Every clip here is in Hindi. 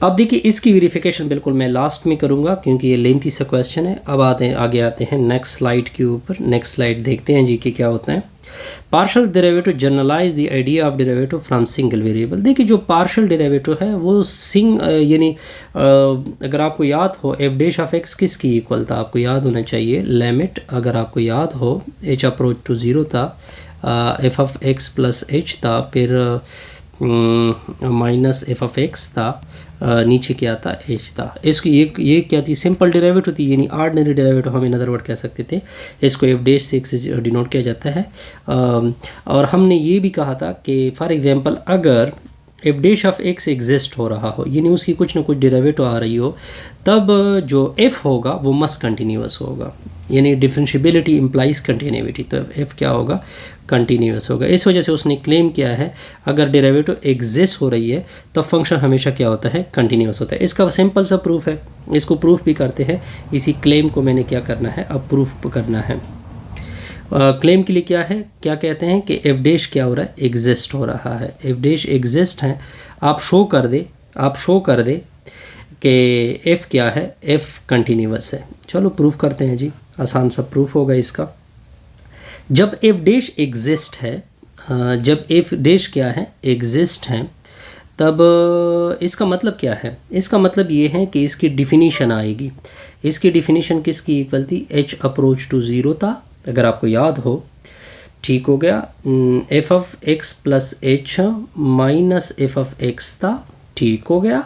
अब देखिए इसकी वेरिफिकेशन बिल्कुल मैं लास्ट में करूँगा क्योंकि ये लेंथी सा क्वेश्चन है। अब आगे आते हैं नेक्स्ट स्लाइड के ऊपर। नेक्स्ट स्लाइड देखते हैं जी कि क्या होता है। Partial derivative generalise the idea of derivative from single variable. देखिए जो पार्शियल डेरिवेटिव है वो यानी अगर आपको याद हो एफ डैश ऑफ एक्स किसकी इक्वल था, आपको याद होना चाहिए लिमिट, अगर आपको याद हो एच अप्रोच टू ज़ीरो था, F of x plus H था, फिर माइनस एफ ऑफ एक्स था, नीचे क्या था एच था। इसकी ये क्या थी, सिंपल डेरिवेटिव थी, यानी ऑर्डिनरी डेरिवेटिव हम इन अदर वर्ड कह सकते थे। इसको एफ डैश से एक्स डिनोट किया जाता है। और हमने ये भी कहा था कि फॉर एग्जांपल अगर F dash of x exist हो रहा हो, यानी उसकी कुछ ना कुछ डेरिवेटिव आ रही हो, तब जो एफ होगा वो मस्ट कंटिन्यूअस होगा, यानी डिफरेंशिएबिलिटी इम्प्लाइज कंटिन्यूटी। तो एफ क्या होगा, कंटिन्यूअस होगा। इस वजह से उसने क्लेम किया है अगर डेरिवेटिव एग्जिस्ट हो रही है तब फंक्शन हमेशा क्या होता है, कंटिन्यूअस होता है। इसका सिंपल सा प्रूफ है, इसको प्रूफ भी करते हैं। इसी क्लेम को मैंने क्या करना है, अब प्रूफ करना है। क्लेम के लिए क्या है, क्या कहते हैं कि एफ डैश क्या हो रहा है, एग्जिस्ट हो रहा है। एफ डैश एग्जिस्ट है, आप शो कर दे कि एफ क्या है, एफ कंटिन्यूअस है। चलो प्रूफ करते हैं जी, आसान सा प्रूफ होगा इसका। जब एफ डैश एग्जिस्ट है, जब एफ डैश क्या है, एग्जिस्ट है, तब इसका मतलब क्या है, इसका मतलब ये है कि इसकी डिफिनीशन आएगी। इसकी डिफिनीशन किसकी इक्वल थी, एच अप्रोच टू ज़ीरो था, अगर आपको याद हो। ठीक हो गया, f of x plus H minus F of x था। ठीक हो गया।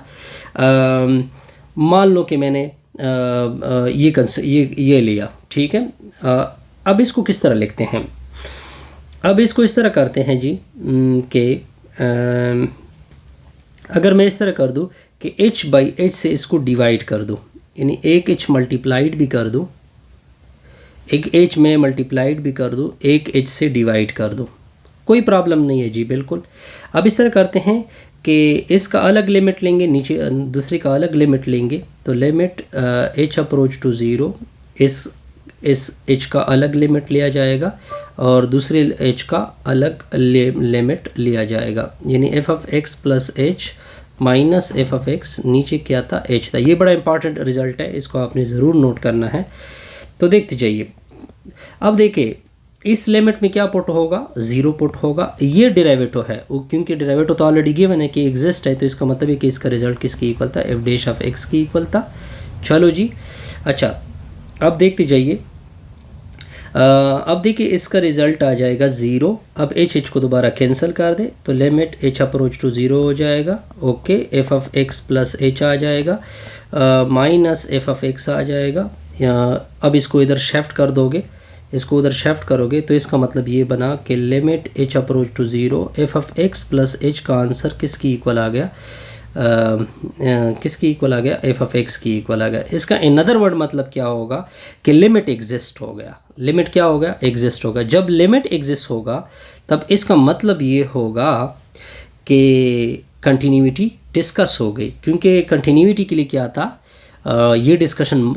मान लो कि मैंने ये लिया, ठीक है। अब इसको किस तरह लिखते हैं, अब इसको इस तरह करते हैं जी कि अगर मैं इस तरह कर दूं कि h बाई एच से इसको डिवाइड कर दूं, यानी एक h मल्टीप्लाइड भी कर दूं, एक h में मल्टीप्लाइड भी कर दूं, एक h से डिवाइड कर दूं, कोई प्रॉब्लम नहीं है जी, बिल्कुल। अब इस तरह करते हैं कि इसका अलग लिमिट लेंगे, नीचे दूसरे का अलग लिमिट लेंगे, तो limit h approach to zero, इस h का अलग लिमिट लिया जाएगा और दूसरे h का अलग लिमिट लिया जाएगा, यानी F of x plus H minus F of x, नीचे क्या था, h था। ये बड़ा इंपॉर्टेंट रिजल्ट है, इसको आपने ज़रूर नोट करना है। तो देखते जाइए, अब देखिए इस लिमिट में क्या पुट होगा, ज़ीरो पुट होगा। ये डेरिवेटिव है, क्योंकि डेरिवेटिव तो ऑलरेडी गिवन है कि एग्जिस्ट है, तो इसका मतलब है कि इसका रिजल्ट किसकी इक्वल था, एफ डैश ऑफ एक्स की इक्वल था। चलो जी, अच्छा अब देखते जाइए। अब देखिए इसका रिज़ल्ट आ जाएगा ज़ीरो। अब एच को दोबारा कैंसिल कर दे तो limit H approach to zero हो जाएगा। Okay, F of x plus H आ जाएगा, माइनस एफ ऑफ एक्स आ जाएगा। अब इसको इधर शिफ्ट कर दोगे, इसको उधर शिफ्ट करोगे तो इसका मतलब ये बना कि limit H approach to zero, f of x plus h का आंसर किसकी इक्वल आ गया, किसकी इक्वल आ गया, एफ ऑफ एक्स की इक्वल आ गया। इसका इन अदर वर्ड मतलब क्या होगा कि लिमिट एग्जिस्ट हो गया। लिमिट क्या होगा, एग्जिस्ट होगा। जब लिमिट एग्जिस्ट होगा तब इसका मतलब ये होगा कि कंटिन्यूटी डिस्कस हो गई, क्योंकि कंटिन्यूटी के लिए क्या था, ये डिस्कशन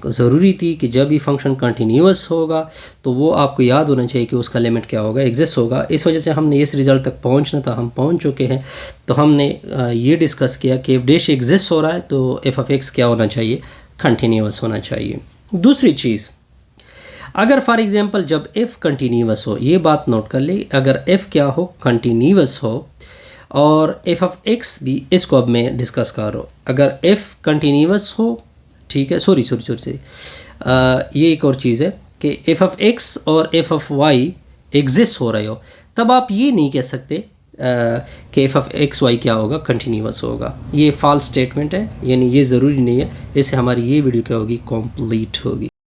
ज़रूरी थी कि जब भी फंक्शन कंटिन्यूअस होगा तो वो आपको याद होना चाहिए कि उसका लिमिट क्या होगा, एग्जिस्ट होगा। इस वजह से हमने इस रिज़ल्ट तक पहुंचना था, हम पहुंच चुके हैं। तो हमने ये डिस्कस किया कि एफ डैश एग्जिस्ट हो रहा है तो एफ ऑफ एक्स क्या होना चाहिए, कंटिन्यूअस होना चाहिए। दूसरी चीज़, अगर फॉर एग्जांपल जब एफ़ कंटिन्यूअस हो, ये बात नोट कर ले, अगर एफ़ क्या हो, कंटिन्यूअस हो, और एफ ऑफ एक्स भी, इसको अब मैं डिस्कस कर रहा हूँ। अगर एफ़ कंटिन्यूअस हो, ठीक है, सॉरी ये एक और चीज़ है कि एफ ऑफ एक्स और एफ ऑफ वाई एग्जिस्ट हो रहे हो, तब आप ये नहीं कह सकते कि एफ ऑफ एक्स वाई क्या होगा, कंटिन्यूअस होगा। ये फॉल्स स्टेटमेंट है, यानी ये ज़रूरी नहीं है। इससे हमारी ये वीडियो क्या होगी, कंप्लीट होगी।